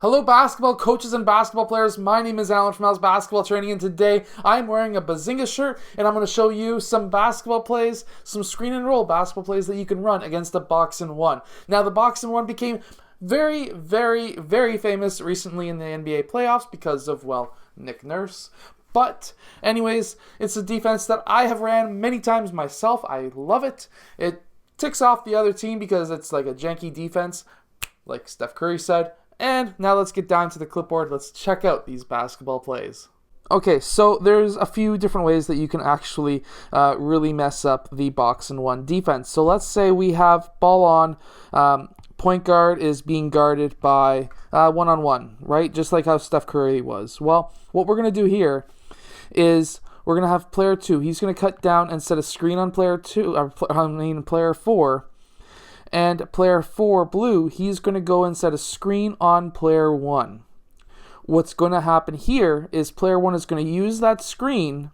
Hello basketball coaches and basketball players, my name is Alan from Al's Basketball Training, and today I'm wearing a Bazinga shirt and I'm going to show you some basketball plays, some screen and roll basketball plays that you can run against a box and one. Now the box and one became very famous recently in the NBA playoffs because of, well, Nick Nurse. But anyways, it's a defense that I have ran many times myself. I love it. It ticks off the other team because it's like a janky defense, like Steph Curry said. And now let's get down to the clipboard. Let's check out these basketball plays. Okay, so there's a few different ways that you can actually really mess up the box and one defense. So let's say we have ball on, point guard is being guarded by one-on-one, right? Just like how Steph Curry was. Well, what we're going to do here is we're going to have player 2. He's going to cut down and set a screen on player 4. And player 4, blue, he's going to go and set a screen on player 1. What's going to happen here is player 1 is going to use that screen.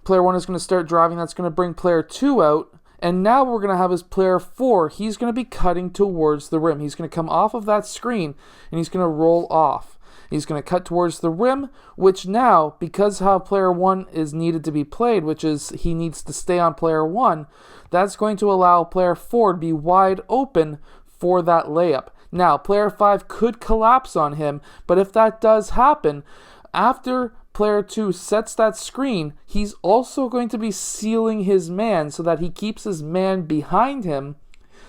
Player 1 is going to start driving. That's going to bring player 2 out. And now we're going to have his player 4. He's going to be cutting towards the rim. He's going to come off of that screen and he's going to roll off. He's going to cut towards the rim, which now, because how player 1 is needed to be played, which is he needs to stay on player 1, that's going to allow player 4 to be wide open for that layup. Now, player 5 could collapse on him, but if that does happen, after player 2 sets that screen, he's also going to be sealing his man so that he keeps his man behind him.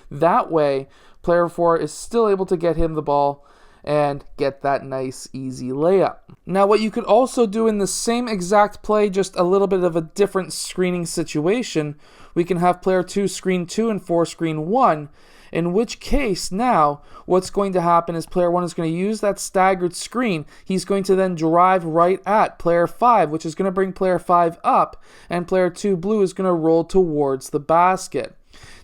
That way, player 4 is still able to get him the ball and get that nice, easy layup. Now, what you could also do in the same exact play, just a little bit of a different screening situation, we can have player 2 screen 2 and 4 screen 1, in which case now what's going to happen is player 1 is going to use that staggered screen. He's going to then drive right at player 5, which is going to bring player 5 up, and player 2, blue, is going to roll towards the basket.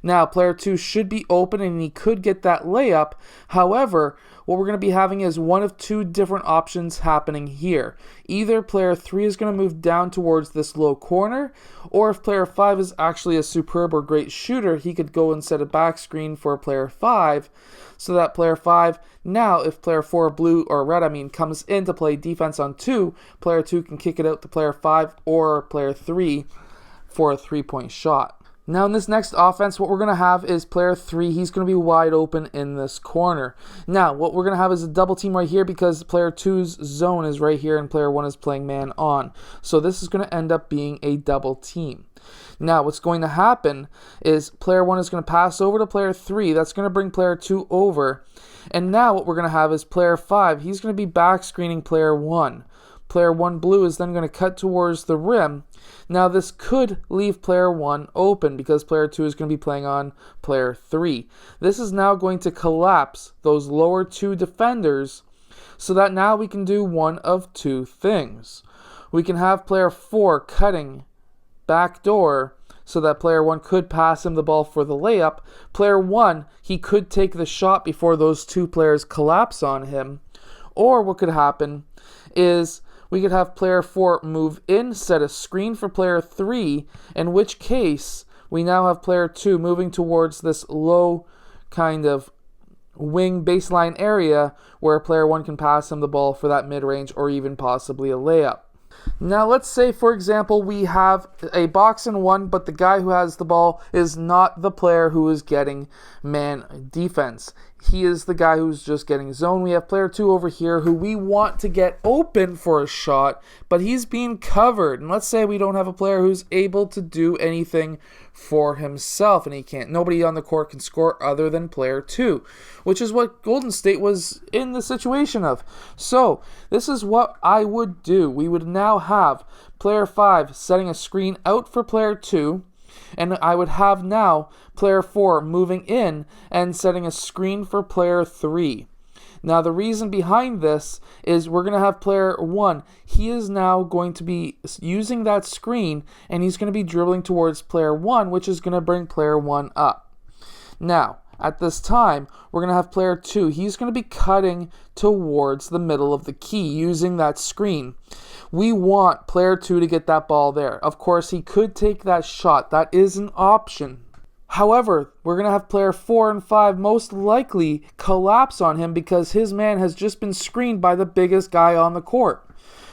Now, player 2 should be open and he could get that layup. However, what we're going to be having is one of two different options happening here. Either player 3 is going to move down towards this low corner, or if player 5 is actually a superb or great shooter, he could go and set a back screen for player 5, so that player 5, now if player 4, blue or red, comes in to play defense on 2, player 2 can kick it out to player 5 or player 3 for a 3-point shot. Now in this next offense, what we're going to have is player 3, he's going to be wide open in this corner. Now, what we're going to have is a double team right here because player 2's zone is right here and player 1 is playing man on. So this is going to end up being a double team. Now, what's going to happen is player 1 is going to pass over to player 3. That's going to bring player 2 over. And now what we're going to have is player 5, he's going to be back screening player 1. Player 1, blue, is then going to cut towards the rim. Now this could leave player 1 open because player 2 is going to be playing on player 3. This is now going to collapse those lower 2 defenders so that now we can do one of two things. We can have player 4 cutting backdoor so that player 1 could pass him the ball for the layup. Player 1, he could take the shot before those two players collapse on him. Or what could happen is we could have player 4 move in, set a screen for player 3, in which case we now have player 2 moving towards this low kind of wing baseline area where player 1 can pass him the ball for that mid-range or even possibly a layup. Now let's say, for example, we have a box and one, but the guy who has the ball is not the player who is getting man defense. He is the guy who's just getting zone. We have player 2 over here who we want to get open for a shot, but he's being covered. And let's say we don't have a player who's able to do anything for himself, and he can't. Nobody on the court can score other than player 2, which is what Golden State was in the situation of. So this is what I would do. We would now have player 5 setting a screen out for player 2, and I would have now player 4 moving in and setting a screen for player 3. Now the reason behind this is we're going to have player 1. He is now going to be using that screen and he's going to be dribbling towards player 1, which is going to bring player 1 up. Now, at this time, we're going to have player 2. He's going to be cutting towards the middle of the key using that screen. We want player 2 to get that ball there. Of course, he could take that shot. That is an option. However, we're going to have player 4 and 5 most likely collapse on him because his man has just been screened by the biggest guy on the court.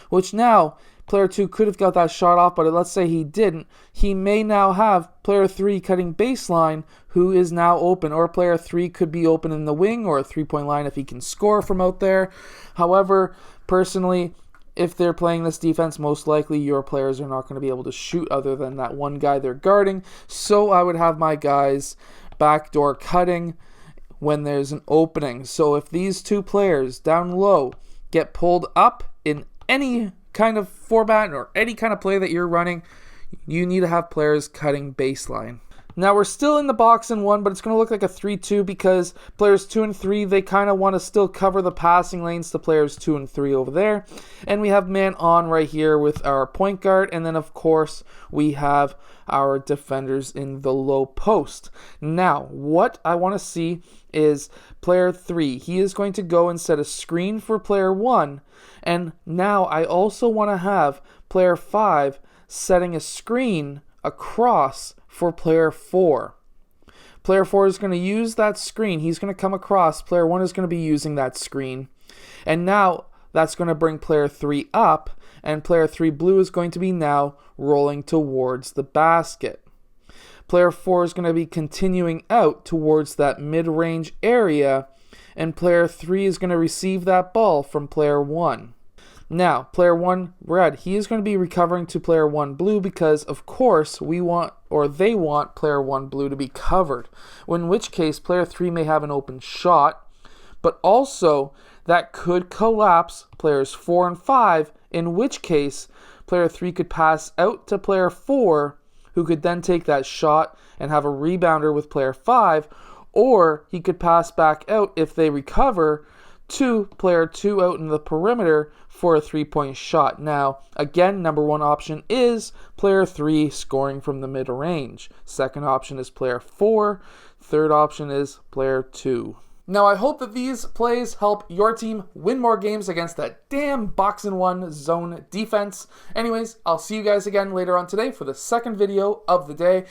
Which now, player 2 could have got that shot off, but let's say he didn't. He may now have player 3 cutting baseline, who is now open. Or player 3 could be open in the wing or a three-point line if he can score from out there. However, personally, if they're playing this defense, most likely your players are not going to be able to shoot other than that one guy they're guarding. So I would have my guys backdoor cutting when there's an opening. So if these two players down low get pulled up in any kind of format or any kind of play that you're running, you need to have players cutting baseline. Now we're still in the box in 1, but it's going to look like a 3-2 because players 2 and 3, they kind of want to still cover the passing lanes to players 2 and 3 over there. And we have man on right here with our point guard. And then, of course, we have our defenders in the low post. Now, what I want to see is player 3. He is going to go and set a screen for player 1. And now I also want to have player 5 setting a screen across for player 4. Player 4 is going to use that screen. He's going to come across. Player 1 is going to be using that screen. And now that's going to bring player 3 up. And player 3 blue is going to be now rolling towards the basket. Player 4 is going to be continuing out towards that mid-range area. And player 3 is going to receive that ball from player 1. Now, player 1 red, he is going to be recovering to player 1 blue because, of course, they want player 1 blue to be covered. In which case, player 3 may have an open shot, but also that could collapse players 4 and 5, in which case, player 3 could pass out to player 4, who could then take that shot and have a rebounder with player 5, or he could pass back out if they recover to player 2 out in the perimeter for a 3-point shot. Now, again, number 1 option is player 3 scoring from the mid-range. Second option is player 4. Third option is player 2. Now, I hope that these plays help your team win more games against that damn box and 1 zone defense. Anyways, I'll see you guys again later on today for the second video of the day.